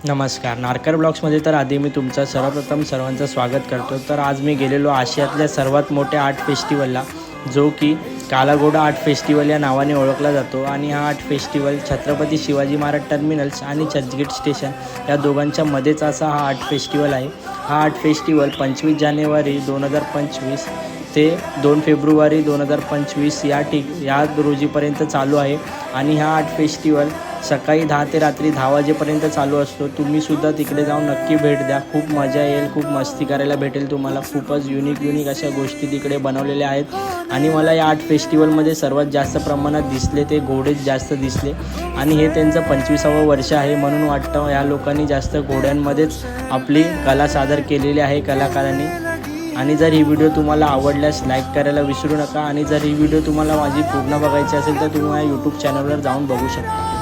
नमस्कार. नारकर ब्लॉग्समध्ये तर आधी मी तुमचं सर्वप्रथम सर्वांचं स्वागत करतो. तर आज मी गेलेलो आशियातल्या सर्वात मोठ्या आर्ट फेस्टिवलला, जो की कालाघोडा आर्ट फेस्टिवल या नावाने ओळखला जातो. आणि हा art festival Chhatrapati Shivaji Maharaj terminals आणि चर्चगेट स्टेशन या दोघांच्या मध्येच असा हा आर्ट फेस्टिवल आहे. हा आर्ट फेस्टिवल 25 जानेवारी 2025 ते 2 फेब्रुवारी 2025 या रोजीपर्यंत चालू आहे. आणि हा आर्ट फेस्टिवल सकाळी 10 ते रात्री 10 वाजेपर्यंत चालू असतो. तुम्हीसुद्धा तिकडे जाऊन नक्की भेट द्या. खूप मजा येईल, खूप मस्ती करायला भेटेल तुम्हाला. खूपच युनिक अशा गोष्टी तिकडे बनवलेल्या आहेत. आणि मला या आर्ट फेस्टिवलमध्ये सर्वात जास्त प्रमाणात दिसले ते घोडेच जास्त दिसले. आणि हे त्यांचं 25वं वर्ष आहे, म्हणून वाटतं ह्या लोकांनी जास्त घोड्यांमध्येच आपली कला सादर केलेली आहे कलाकारांनी. आणि जर ही व्हिडिओ तुम्हाला आवडल्यास लाईक करायला विसरू नका. आणि जर ही व्हिडिओ तुम्हाला माझी पूर्ण बघायची असेल तर तुम्ही माझ्या यूट्यूब चॅनलवर जाऊन बघू शकता.